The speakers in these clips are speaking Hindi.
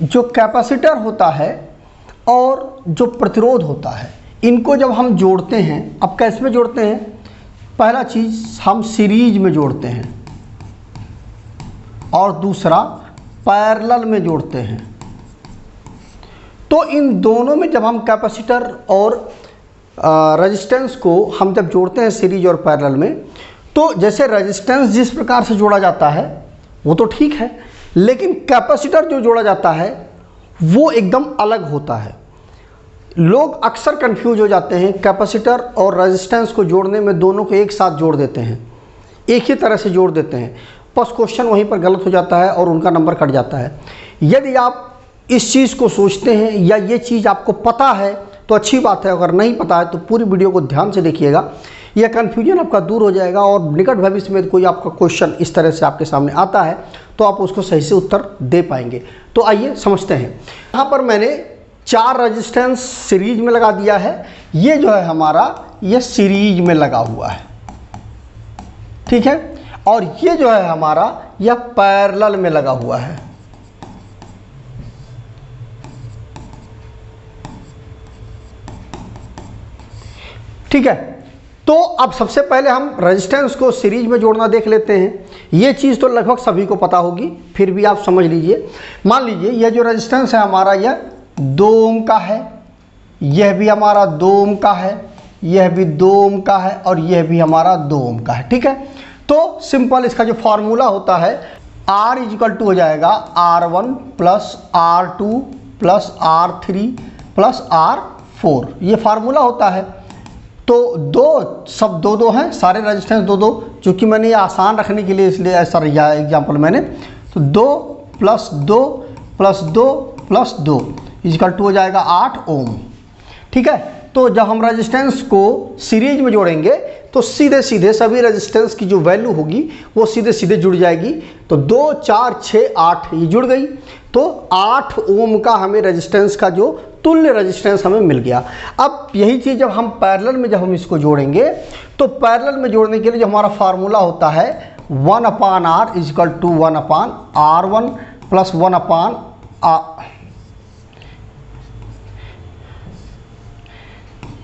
जो कैपेसिटर होता है और जो प्रतिरोध होता है, इनको जब हम जोड़ते हैं, अब कैसे में जोड़ते हैं? पहला चीज़ हम सीरीज में जोड़ते हैं और दूसरा पैरेलल में जोड़ते हैं। तो इन दोनों में जब हम कैपेसिटर और रेजिस्टेंस को हम जब जोड़ते हैं सीरीज और पैरेलल में, तो जैसे रेजिस्टेंस जिस प्रकार से जोड़ा जाता है वो तो ठीक है, लेकिन कैपेसिटर जो जोड़ा जाता है वो एकदम अलग होता है। लोग अक्सर कंफ्यूज हो जाते हैं, कैपेसिटर और रेजिस्टेंस को जोड़ने में दोनों को एक साथ जोड़ देते हैं, एक ही तरह से जोड़ देते हैं, बस क्वेश्चन वहीं पर गलत हो जाता है और उनका नंबर कट जाता है। यदि आप इस चीज़ को सोचते हैं या ये चीज़ आपको पता है तो अच्छी बात है, अगर नहीं पता है तो पूरी वीडियो को ध्यान से देखिएगा, यह कन्फ्यूजन आपका दूर हो जाएगा और निकट भविष्य में कोई आपका क्वेश्चन इस तरह से आपके सामने आता है तो आप उसको सही से उत्तर दे पाएंगे। तो आइए समझते हैं। यहाँ पर मैंने 4 रेजिस्टेंस सीरीज में लगा दिया है। ये जो है हमारा, ये सीरीज में लगा हुआ है, ठीक है, और ये जो है हमारा, यह पैरेलल में लगा हुआ है। ठीक है, तो अब सबसे पहले हम रेजिस्टेंस को सीरीज में जोड़ना देख लेते हैं। ये चीज़ तो लगभग सभी को पता होगी, फिर भी आप समझ लीजिए। मान लीजिए यह जो रेजिस्टेंस है हमारा, यह 2 ओम का है, यह भी हमारा 2 ओम का है, यह भी 2 ओम का है और यह भी हमारा 2 ओम का है। ठीक है, तो सिंपल इसका जो फॉर्मूला होता है, R इक्वल टू हो जाएगा R1 plus R2 plus R3 plus R4, ये फार्मूला होता है। तो सब दो हैं, सारे रेजिस्टेंस 2 चूँकि मैंने ये आसान रखने के लिए इसलिए ऐसा लिया एग्जाम्पल मैंने, तो 2 plus 2 plus 2 plus 2 equal to हो जाएगा 8 ओम। ठीक है, तो जब हम रेजिस्टेंस को सीरीज में जोड़ेंगे तो सीधे सीधे सभी रेजिस्टेंस की जो वैल्यू होगी वो सीधे सीधे जुड़ जाएगी। तो 2 4 6 8 ये जुड़ गई, तो 8 ओम का हमें रेजिस्टेंस का जो तुल्य रेजिस्टेंस हमें मिल गया। अब यही चीज़ जब हम पैरेलल में जब हम इसको जोड़ेंगे, तो पैरेलल में जोड़ने के लिए जो हमारा फार्मूला होता है 1/R equal to 1/R1 plus 1/R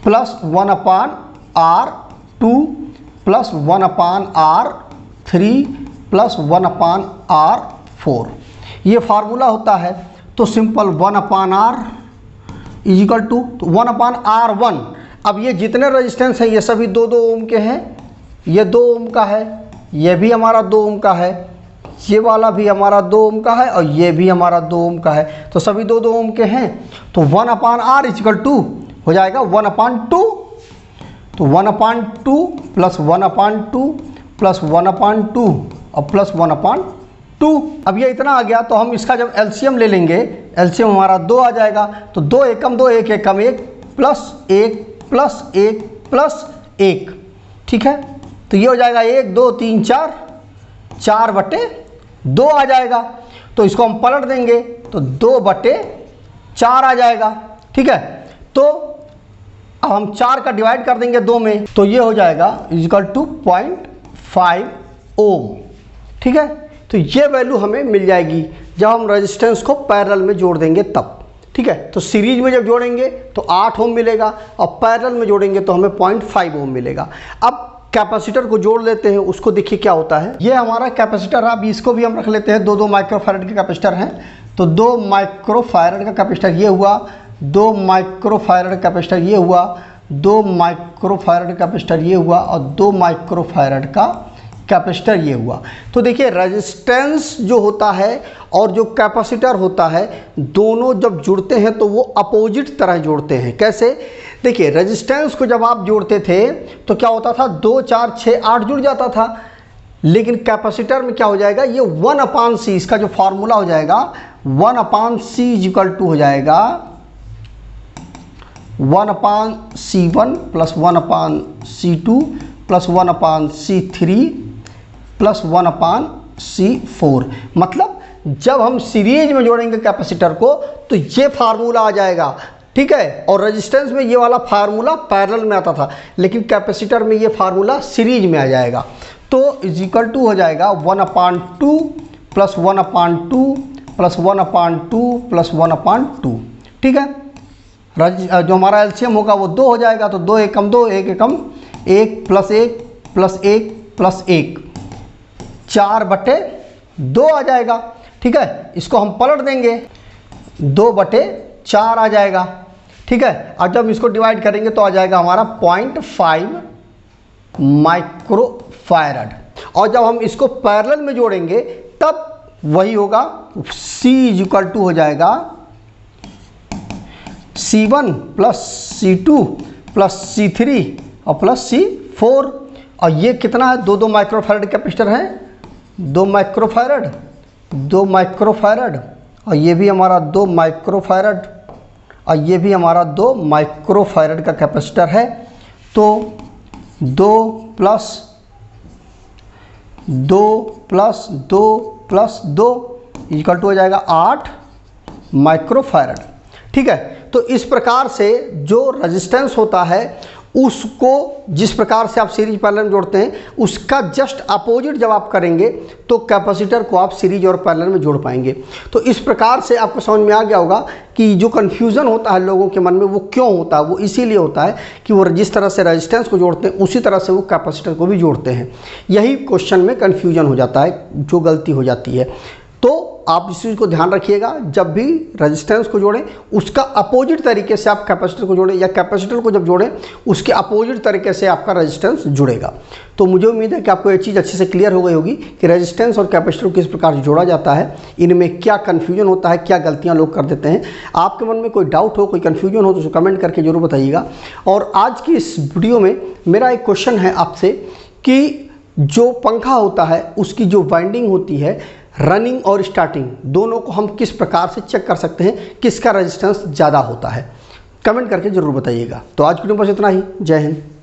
plus 1/R2 plus 1/R3 plus 1/R4, ये फार्मूला होता है। तो simple 1/R equal to 1/R1। अब ये जितने रेजिस्टेंस हैं ये सभी 2 ओम के हैं, ये 2 ओम का है, ये भी हमारा 2 ओम का है, ये वाला भी हमारा 2 ओम का है और ये भी हमारा 2 ओम का है, तो सभी 2 ओम के हैं। तो 1/R इक्वल टू हो जाएगा 1/2, तो 1/2 प्लस 1/2 प्लस 1/2 और प्लस 1/2। अब ये इतना आ गया, तो हम इसका जब एलसीएम ले लेंगे, एलसीएम हमारा 2 आ जाएगा, तो 2 एकम 2 1 एकम 1 प्लस 1 प्लस 1 प्लस 1। ठीक है, तो ये हो जाएगा 1 2 3 4, 4/2 आ जाएगा। तो इसको हम पलट देंगे तो 2/4 आ जाएगा। ठीक है, तो अब हम 4 का डिवाइड कर देंगे 2 में, तो ये हो जाएगा इक्वल टू 0.5 ओम। ठीक है, तो ये वैल्यू हमें मिल जाएगी जब हम रेजिस्टेंस को पैरेलल में जोड़ देंगे तब। ठीक है, तो सीरीज में जब जोड़ेंगे तो 8 ओम मिलेगा और पैरेलल में जोड़ेंगे तो हमें 0.5 ओम मिलेगा। अब कैपेसिटर को जोड़ लेते हैं, उसको देखिए क्या होता है। ये हमारा कैपेसिटर है, अब इसको भी हम रख लेते हैं, 2 माइक्रोफैरड के कैपेसिटर हैं, तो 2 माइक्रोफैरड का कैपेसिटर ये हुआ, 2 माइक्रोफैरड कैपेसिटर ये हुआ, 2 माइक्रोफैरड कैपेसिटर ये हुआ और 2 माइक्रोफैरड का कैपेसिटर ये हुआ। तो देखिए रेजिस्टेंस जो होता है और जो कैपेसिटर होता है, दोनों जब जुड़ते हैं तो वो अपोजिट तरह जुड़ते हैं। कैसे? देखिए रेजिस्टेंस को जब आप जोड़ते थे तो क्या होता था, 2 4 6 8 जुड़ जाता था, लेकिन कैपेसिटर में क्या हो जाएगा, ये 1/C, इसका जो फार्मूला हो जाएगा 1/C इक्वल टू हो जाएगा 1/C1 plus 1/C2 plus 1/C3 plus 1/C4। मतलब जब हम सीरीज में जोड़ेंगे कैपेसिटर को तो ये फार्मूला आ जाएगा। ठीक है, और रेजिस्टेंस में ये वाला फार्मूला पैरेलल में आता था, लेकिन कैपेसिटर में ये फार्मूला सीरीज में आ जाएगा। तो इक्वल टू हो जाएगा 1/2 प्लस 1/2 प्लस 1/2 प्लस 1/2। ठीक है, जो हमारा एलसीएम होगा वो 2 हो जाएगा, तो 2 एकम 2, 1 एकम 1 प्लस 1 प्लस 1 प्लस 1, 4/2 आ जाएगा। ठीक है, इसको हम पलट देंगे, 2/4 आ जाएगा। ठीक है, और जब इसको डिवाइड करेंगे तो आ जाएगा हमारा 0.5 माइक्रोफैरड। और जब हम इसको पैरेलल में जोड़ेंगे तब वही होगा, C = हो जाएगा C1 plus C2 plus C3 और प्लस C4। और ये कितना है, 2 माइक्रोफैरड कैपेसिटर है, 2 माइक्रोफैरड, 2 माइक्रोफैरड, और ये भी हमारा 2 माइक्रोफैरड, और ये भी हमारा 2 माइक्रोफैरड का कैपेसिटर है। तो 2 प्लस 2 प्लस 2 प्लस 2 = हो जाएगा 8 माइक्रोफैरड। ठीक है, तो इस प्रकार से जो रेजिस्टेंस होता है उसको जिस प्रकार से आप सीरीज पैरेलल में जोड़ते हैं उसका जस्ट अपोजिट जब आप करेंगे तो कैपेसिटर को आप सीरीज और पैरेलल में जोड़ पाएंगे। तो इस प्रकार से आपको समझ में आ गया होगा कि जो कन्फ्यूज़न होता है लोगों के मन में वो क्यों होता है। वो इसीलिए होता है कि वो जिस तरह से रेजिस्टेंस को जोड़ते हैं उसी तरह से वो कैपेसिटर को भी जोड़ते हैं। यही क्वेश्चन में कन्फ्यूजन हो जाता है, जो गलती हो जाती है। तो आप इस चीज़ को ध्यान रखिएगा, जब भी रेजिस्टेंस को जोड़ें उसका अपोजिट तरीके से आप कैपेसिटर को जोड़ें, या कैपेसिटर को जब जोड़ें उसके अपोजिट तरीके से आपका रेजिस्टेंस जुड़ेगा। तो मुझे उम्मीद है कि आपको ये चीज़ अच्छे से क्लियर हो गई होगी कि रेजिस्टेंस और कैपेसिटर किस प्रकार से जोड़ा जाता है, इनमें क्या कन्फ्यूजन होता है, क्या गलतियाँ लोग कर देते हैं। आपके मन में कोई डाउट हो, कोई कन्फ्यूजन हो तो उसको कमेंट करके जरूर बताइएगा। और आज की इस वीडियो में मेरा एक क्वेश्चन है आपसे कि जो पंखा होता है उसकी जो वाइंडिंग होती है, रनिंग और स्टार्टिंग दोनों को हम किस प्रकार से चेक कर सकते हैं, किसका रेजिस्टेंस ज़्यादा होता है, कमेंट करके ज़रूर बताइएगा। तो आज की वीडियो बस इतना ही। जय हिंद।